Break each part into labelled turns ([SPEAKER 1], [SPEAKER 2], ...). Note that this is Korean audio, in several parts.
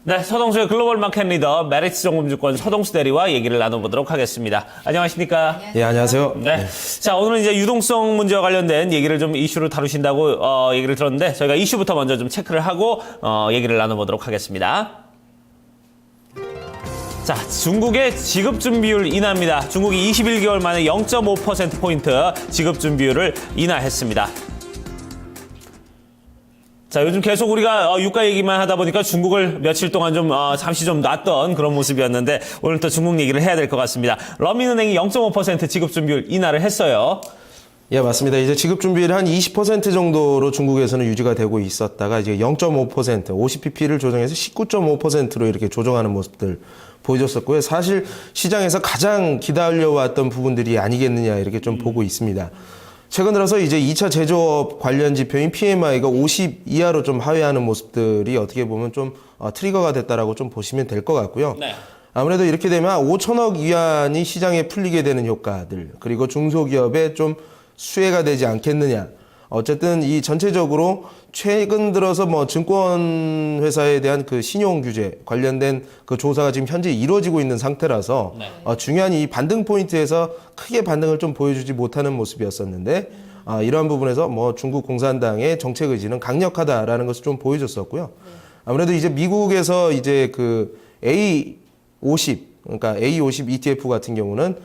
[SPEAKER 1] 네, 서동수의 글로벌 마켓 리더 메리츠 정보증권 서동수 대리와 얘기를 나눠보도록 하겠습니다. 안녕하십니까?
[SPEAKER 2] 예, 안녕하세요.
[SPEAKER 1] 네. 자, 오늘은 이제 유동성 문제와 관련된 얘기를 좀 이슈를 다루신다고 얘기를 들었는데 저희가 이슈부터 먼저 좀 체크를 하고 얘기를 나눠보도록 하겠습니다. 자, 중국의 지급준비율 인하입니다. 중국이 21개월 만에 0.5%포인트 지급준비율을 인하했습니다. 자, 요즘 계속 우리가 유가 얘기만 하다 보니까 중국을 며칠 동안 좀 잠시 좀 놨던 그런 모습이었는데 오늘 또 중국 얘기를 해야 될 것 같습니다. 러민은행이 0.5% 지급준비율 인하를 했어요.
[SPEAKER 2] 예, 맞습니다. 이제 지급준비율이 한 20% 정도로 중국에서는 유지가 되고 있었다가 이제 0.5%, 50pp를 조정해서 19.5%로 이렇게 조정하는 모습들 보여줬었고요. 사실 시장에서 가장 기다려왔던 부분들이 아니겠느냐 이렇게 좀 보고 있습니다. 최근 들어서 이제 2차 제조업 관련 지표인 PMI가 50 이하로 좀 하회하는 모습들이 어떻게 보면 좀 트리거가 됐다라고 좀 보시면 될 것 같고요.
[SPEAKER 1] 네.
[SPEAKER 2] 아무래도 이렇게 되면 5천억 위안이 시장에 풀리게 되는 효과들, 그리고 중소기업에 좀 수혜가 되지 않겠느냐. 어쨌든 이 전체적으로 최근 들어서 뭐 증권회사에 대한 그 신용 규제 관련된 그 조사가 지금 현재 이루어지고 있는 상태라서
[SPEAKER 1] 네.
[SPEAKER 2] 중요한 이 반등 포인트에서 크게 반등을 좀 보여주지 못하는 모습이었었는데 이러한 부분에서 뭐 중국 공산당의 정책 의지는 강력하다라는 것을 좀 보여줬었고요. 아무래도 이제 미국에서 이제 그 A50 그러니까 A50 ETF 같은 경우는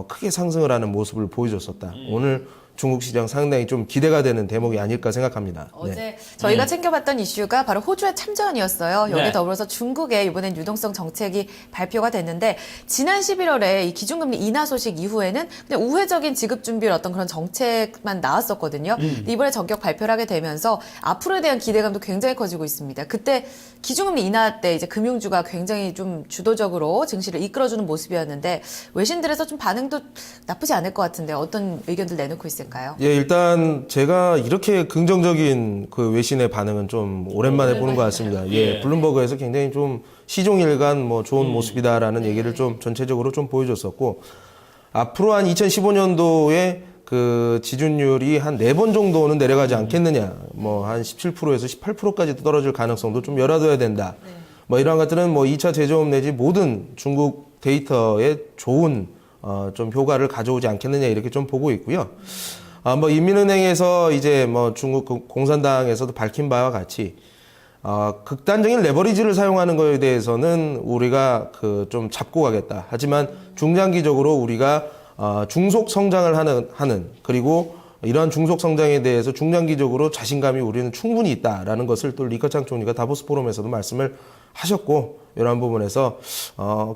[SPEAKER 2] 크게 상승을 하는 모습을 보여줬었다. 오늘 중국 시장 상당히 좀 기대가 되는 대목이 아닐까 생각합니다.
[SPEAKER 3] 어제
[SPEAKER 2] 네.
[SPEAKER 3] 저희가 챙겨봤던 이슈가 바로 호주의 참전이었어요. 여기에
[SPEAKER 1] 네.
[SPEAKER 3] 더불어서 중국의 이번엔 유동성 정책이 발표가 됐는데 지난 11월에 이 기준금리 인하 소식 이후에는 그냥 우회적인 지급준비율 어떤 그런 정책만 나왔었거든요. 근데 이번에 전격 발표를 하게 되면서 앞으로에 대한 기대감도 굉장히 커지고 있습니다. 그때 기준금리 인하 때 이제 금융주가 굉장히 좀 주도적으로 증시를 이끌어주는 모습이었는데 외신들에서 좀 반응도 나쁘지 않을 것 같은데 어떤 의견들 내놓고 있을까요?
[SPEAKER 2] 예, 일단 제가 이렇게 긍정적인 그 외신의 반응은 좀 오랜만에 보는 것 같습니다. 예, 블룸버그에서 굉장히 좀 시종일관 뭐 좋은 모습이다라는 얘기를 좀 전체적으로 좀 보여줬었고 앞으로 한 2015년도에 그 지준율이 한 4번 정도는 내려가지 않겠느냐. 뭐 한 17%에서 18%까지 떨어질 가능성도 좀 열어둬야 된다. 뭐 이러한 것들은 뭐 2차 제조업 내지 모든 중국 데이터에 좋은 좀 효과를 가져오지 않겠느냐 이렇게 좀 보고 있고요. 뭐 인민은행에서 이제 뭐 중국 공산당에서도 밝힌 바와 같이 극단적인 레버리지를 사용하는 것에 대해서는 우리가 그 좀 잡고 가겠다. 하지만 중장기적으로 우리가 중속 성장을 하는 그리고 이러한 중속 성장에 대해서 중장기적으로 자신감이 우리는 충분히 있다라는 것을 또 리커창 총리가 다보스 포럼에서도 말씀을 하셨고 이러한 부분에서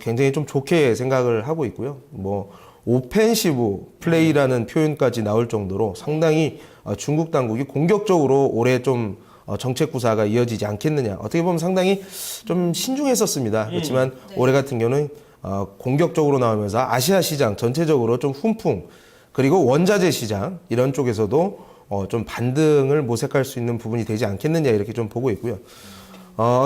[SPEAKER 2] 굉장히 좀 좋게 생각을 하고 있고요. 뭐 오펜시브 플레이라는 표현까지 나올 정도로 상당히 중국 당국이 공격적으로 올해 좀 정책 구사가 이어지지 않겠느냐. 어떻게 보면 상당히 좀 신중했었습니다. 그렇지만 올해 같은 경우는 공격적으로 나오면서 아시아 시장 전체적으로 좀 훈풍 그리고 원자재 시장 이런 쪽에서도 좀 반등을 모색할 수 있는 부분이 되지 않겠느냐 이렇게 좀 보고 있고요.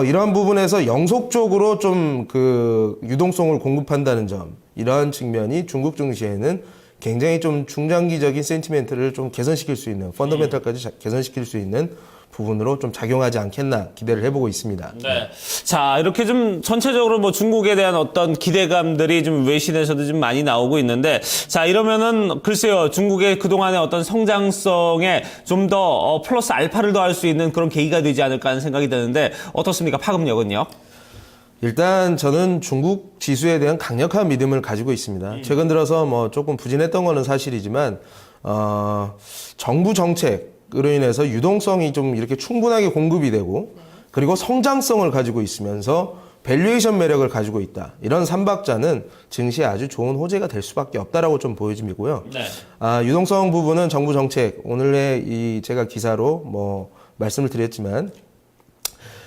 [SPEAKER 2] 이러한 부분에서 영속적으로 좀 그 유동성을 공급한다는 점, 이러한 측면이 중국 증시에는 굉장히 좀 중장기적인 센티멘트를 좀 개선시킬 수 있는, 펀더멘탈까지 개선시킬 수 있는 부분으로 좀 작용하지 않겠나 기대를 해보고 있습니다.
[SPEAKER 1] 네. 자, 이렇게 좀 전체적으로 뭐 중국에 대한 어떤 기대감들이 좀 외신에서도 좀 많이 나오고 있는데, 자, 이러면은 글쎄요, 중국의 그동안의 어떤 성장성에 좀 더 플러스 알파를 더할 수 있는 그런 계기가 되지 않을까 하는 생각이 드는데, 어떻습니까? 파급력은요?
[SPEAKER 2] 일단 저는 중국 지수에 대한 강력한 믿음을 가지고 있습니다. 최근 들어서 뭐 조금 부진했던 거는 사실이지만, 정부 정책으로 인해서 유동성이 좀 이렇게 충분하게 공급이 되고, 그리고 성장성을 가지고 있으면서 밸류에이션 매력을 가지고 있다. 이런 삼박자는 증시에 아주 좋은 호재가 될 수밖에 없다라고 좀 보여집니고요.
[SPEAKER 1] 네.
[SPEAKER 2] 유동성 부분은 정부 정책, 오늘의 제가 기사로 뭐 말씀을 드렸지만,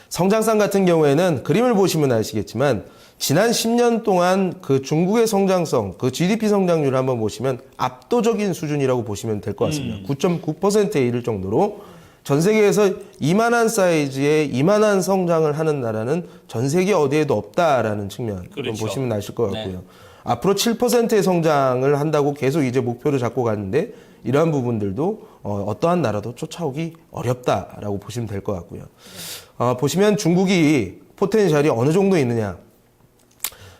[SPEAKER 2] 성장성 같은 경우에는 그림을 보시면 아시겠지만 지난 10년 동안 그 중국의 성장성, 그 GDP 성장률을 한번 보시면 압도적인 수준이라고 보시면 될 것 같습니다. 9.9%에 이를 정도로 전 세계에서 이만한 사이즈의 이만한 성장을 하는 나라는 전 세계 어디에도 없다라는 측면
[SPEAKER 1] 그렇죠.
[SPEAKER 2] 좀 보시면 아실 것 같고요.
[SPEAKER 1] 네.
[SPEAKER 2] 앞으로 7%의 성장을 한다고 계속 이제 목표를 잡고 가는데 이러한 부분들도 어떠한 나라도 쫓아오기 어렵다라고 보시면 될 것 같고요. 보시면 중국이 포텐셜이 어느 정도 있느냐.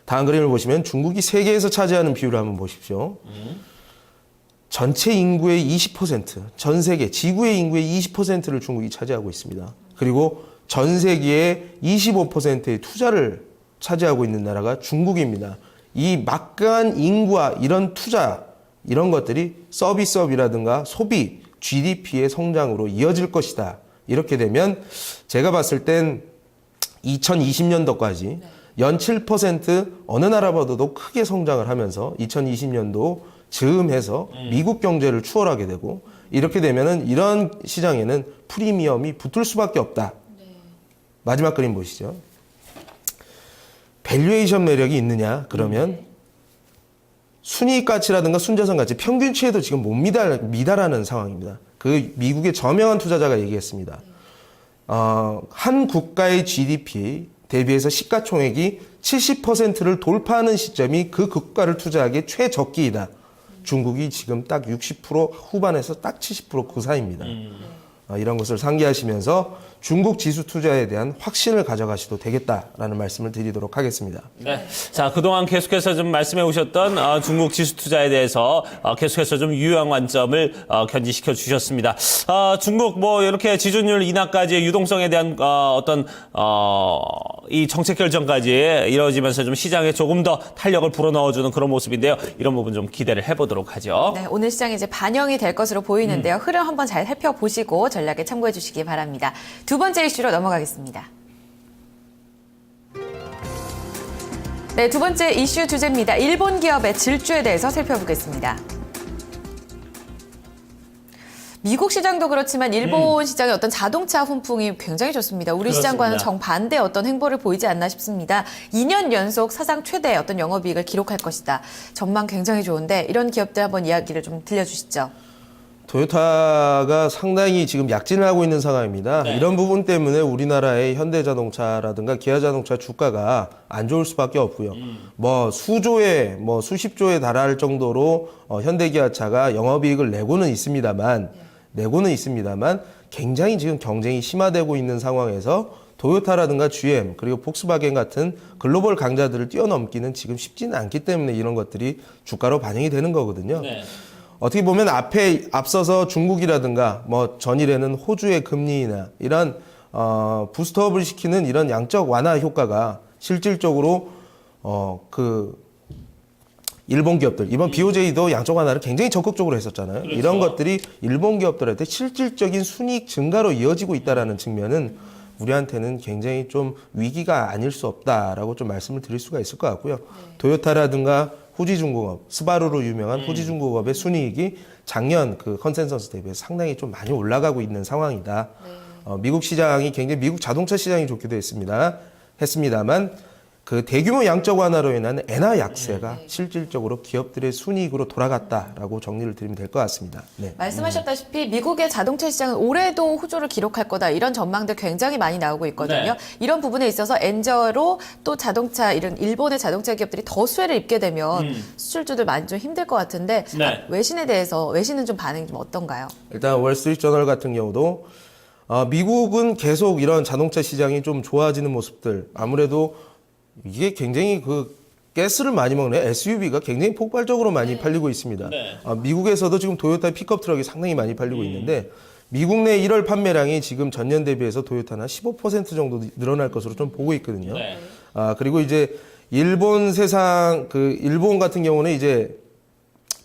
[SPEAKER 2] 다음 그림을 보시면 중국이 세계에서 차지하는 비율을 한번 보십시오. 전체 인구의 20%, 전 세계 지구의 인구의 20%를 중국이 차지하고 있습니다. 그리고 전 세계의 25%의 투자를 차지하고 있는 나라가 중국입니다. 이 막강한 인구와 이런 투자, 이런 것들이 서비스업이라든가 소비, GDP의 성장으로 이어질 것이다. 이렇게 되면 제가 봤을 땐 2020년도까지 연 7% 어느 나라보다도 크게 성장을 하면서 2020년도 즈음해서 미국 경제를 추월하게 되고 이렇게 되면은 이런 시장에는 프리미엄이 붙을 수밖에 없다. 마지막 그림 보시죠. 밸류에이션 매력이 있느냐? 그러면 순이익 가치라든가 순자산 가치 평균치에도 지금 못 미달하는 상황입니다. 그 미국의 저명한 투자자가 얘기했습니다. 한 국가의 GDP 대비해서 시가총액이 70%를 돌파하는 시점이 그 국가를 투자하기에 최적기이다. 중국이 지금 딱 60% 후반에서 딱 70% 그 사이입니다. 이런 것을 상기하시면서 중국 지수 투자에 대한 확신을 가져가셔도 되겠다라는 말씀을 드리도록 하겠습니다.
[SPEAKER 1] 네. 자, 그동안 계속해서 좀 말씀해 오셨던 중국 지수 투자에 대해서 계속해서 좀 유효한 관점을 견지시켜 주셨습니다. 중국 뭐 이렇게 지준율 인하까지 유동성에 대한 이 정책 결정까지 이루어지면서 좀 시장에 조금 더 탄력을 불어넣어주는 그런 모습인데요. 이런 부분 좀 기대를 해보도록 하죠.
[SPEAKER 3] 네, 오늘 시장에 이제 반영이 될 것으로 보이는데요. 흐름 한번 잘 살펴보시고 전략에 참고해 주시기 바랍니다. 두 번째 이슈로 넘어가겠습니다. 네, 두 번째 이슈 주제입니다. 일본 기업의 질주에 대해서 살펴보겠습니다. 미국 시장도 그렇지만 일본 시장의 어떤 자동차 훈풍이 굉장히 좋습니다. 우리
[SPEAKER 1] 그렇습니다.
[SPEAKER 3] 시장과는 정반대 어떤 행보를 보이지 않나 싶습니다. 2년 연속 사상 최대 어떤 영업이익을 기록할 것이다. 전망 굉장히 좋은데 이런 기업들 한번 이야기를 좀 들려주시죠.
[SPEAKER 2] 토요타가 상당히 지금 약진을 하고 있는 상황입니다.
[SPEAKER 1] 네.
[SPEAKER 2] 이런 부분 때문에 우리나라의 현대자동차라든가 기아자동차 주가가 안 좋을 수밖에 없고요. 뭐 수조에, 뭐 수십조에 달할 정도로 현대기아차가 영업이익을 내고는 있습니다만 굉장히 지금 경쟁이 심화되고 있는 상황에서 토요타라든가 GM 그리고 폭스바겐 같은 글로벌 강자들을 뛰어넘기는 지금 쉽지는 않기 때문에 이런 것들이 주가로 반영이 되는 거거든요.
[SPEAKER 1] 네.
[SPEAKER 2] 어떻게 보면 앞서서 중국이라든가 뭐 전일에는 호주의 금리나 이런 부스트업을 시키는 이런 양적 완화 효과가 실질적으로 일본 기업들 이번 BOJ도 양적 완화를 굉장히 적극적으로 했었잖아요.
[SPEAKER 1] 그렇죠.
[SPEAKER 2] 이런 것들이 일본 기업들한테 실질적인 순이익 증가로 이어지고 있다라는 측면은 우리한테는 굉장히 좀 위기가 아닐 수 없다라고 좀 말씀을 드릴 수가 있을 것 같고요. 토요타라든가 후지중공업, 스바루로 유명한 후지중공업의 순이익이 작년 그 컨센서스 대비해서 상당히 좀 많이 올라가고 있는 상황이다. 미국 시장이 굉장히 미국 자동차 시장이 좋기도 했습니다만 그 대규모 양적 완화로 인한 엔화 약세가 실질적으로 기업들의 순이익으로 돌아갔다라고 정리를 드리면 될 것 같습니다. 네.
[SPEAKER 3] 말씀하셨다시피 미국의 자동차 시장은 올해도 호조를 기록할 거다 이런 전망들 굉장히 많이 나오고 있거든요.
[SPEAKER 1] 네.
[SPEAKER 3] 이런 부분에 있어서 엔저로 또 자동차 이런 일본의 자동차 기업들이 더 수혜를 입게 되면 수출주들 많이 좀 힘들 것 같은데
[SPEAKER 1] 네.
[SPEAKER 3] 외신은 좀 반응이 좀 어떤가요?
[SPEAKER 2] 일단 월스트리트 저널 같은 경우도 미국은 계속 이런 자동차 시장이 좀 좋아지는 모습들 아무래도 이게 굉장히 가스를 많이 먹는 SUV가 굉장히 폭발적으로 많이 팔리고 있습니다.
[SPEAKER 1] 네.
[SPEAKER 2] 미국에서도 지금 토요타 픽업 트럭이 상당히 많이 팔리고 있는데 미국 내 1월 판매량이 지금 전년 대비해서 토요타는 한 15% 정도 늘어날 것으로 좀 보고 있거든요.
[SPEAKER 1] 네.
[SPEAKER 2] 그리고 이제 일본 같은 경우는 이제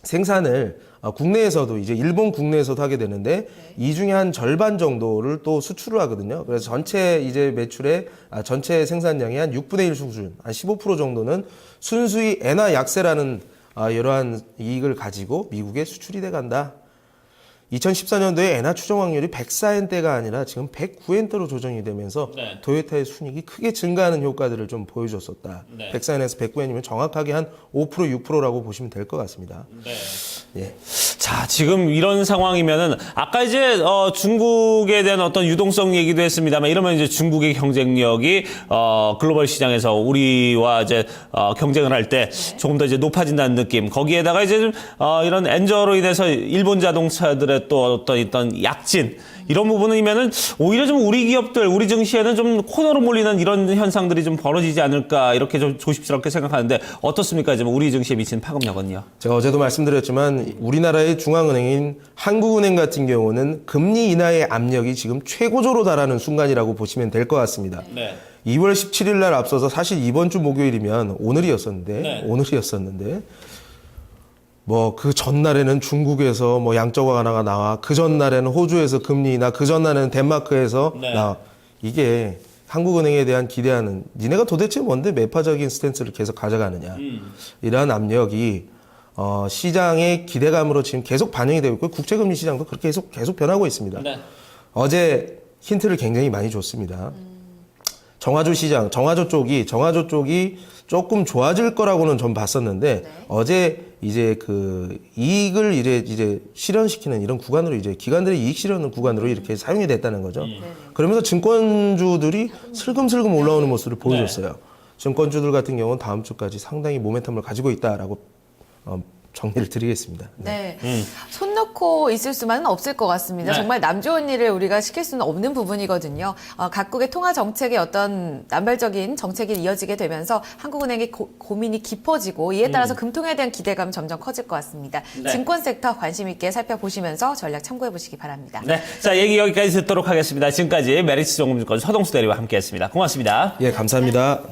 [SPEAKER 2] 생산을 국내에서도 이제 일본 국내에서도 하게 되는데 이 중에 한 절반 정도를 또 수출을 하거든요. 그래서 전체 이제 매출의 전체 생산량의 한 6분의 1 수준, 한 15% 정도는 순수히 엔화 약세라는 이러한 이익을 가지고 미국에 수출이 돼 간다. 2014년도에 엔화 추정 확률이 104엔대가 아니라 지금 109엔대로 조정이 되면서
[SPEAKER 1] 네.
[SPEAKER 2] 토요타의 순이익이 크게 증가하는 효과들을 좀 보여줬었다.
[SPEAKER 1] 네.
[SPEAKER 2] 104엔에서 109엔이면 정확하게 한 5% 6%라고 보시면 될 것 같습니다.
[SPEAKER 1] 네.
[SPEAKER 2] 예.
[SPEAKER 1] 자, 지금 이런 상황이면은 아까 이제 중국에 대한 어떤 유동성 얘기도 했습니다만 이러면 이제 중국의 경쟁력이 글로벌 시장에서 우리와 이제 경쟁을 할 때 조금 더 이제 높아진다는 느낌. 거기에다가 이제 좀 이런 엔저로 인해서 일본 자동차들의 또 어떤 약진 이런 부분이면은 오히려 좀 우리 기업들, 우리 증시에는 좀 코너로 몰리는 이런 현상들이 좀 벌어지지 않을까 이렇게 좀 조심스럽게 생각하는데 어떻습니까? 지금 우리 증시에 미치는 파급력은요?
[SPEAKER 2] 제가 어제도 말씀드렸지만 우리나라의 중앙은행인 한국은행 같은 경우는 금리 인하의 압력이 지금 최고조로 달하는 순간이라고 보시면 될 것 같습니다.
[SPEAKER 1] 네.
[SPEAKER 2] 2월 17일 날 앞서서 사실 이번 주 목요일이면 오늘이었었는데
[SPEAKER 1] 네.
[SPEAKER 2] 뭐 그 전날에는 중국에서 뭐 양적 완화가 나와, 그 전날에는 호주에서 금리 인하, 그 전날에는 덴마크에서
[SPEAKER 1] 네.
[SPEAKER 2] 나와. 이게 한국은행에 대한 기대하는, 니네가 도대체 뭔데 매파적인 스탠스를 계속 가져가느냐. 이러한 압력이 시장의 기대감으로 지금 계속 반영이 되고 있고, 국제금리 시장도 그렇게 계속 변하고 있습니다.
[SPEAKER 1] 네.
[SPEAKER 2] 어제 힌트를 굉장히 많이 줬습니다. 정화조 시장, 정화조 쪽이 조금 좋아질 거라고는 좀 봤었는데, 어제 이제 그 이익을 이제 실현시키는 이런 구간으로, 이제 기관들의 이익 실현 구간으로 이렇게 사용이 됐다는 거죠. 그러면서 증권주들이 슬금슬금 올라오는 모습을 보여줬어요. 증권주들 같은 경우는 다음 주까지 상당히 모멘텀을 가지고 있다라고 정리를 드리겠습니다.
[SPEAKER 3] 네. 손 놓고 있을 수만은 없을 것 같습니다.
[SPEAKER 1] 네.
[SPEAKER 3] 정말 남 좋은 일을 우리가 시킬 수는 없는 부분이거든요. 각국의 통화 정책의 어떤 남발적인 정책이 이어지게 되면서 한국은행의 고민이 깊어지고 이에 따라서 금통에 대한 기대감은 점점 커질 것 같습니다.
[SPEAKER 1] 네.
[SPEAKER 3] 증권 섹터 관심 있게 살펴보시면서 전략 참고해 보시기 바랍니다.
[SPEAKER 1] 네. 자, 얘기 여기까지 듣도록 하겠습니다. 지금까지 메리츠 종금증권 서동수 대리와 함께했습니다. 고맙습니다.
[SPEAKER 2] 예, 감사합니다.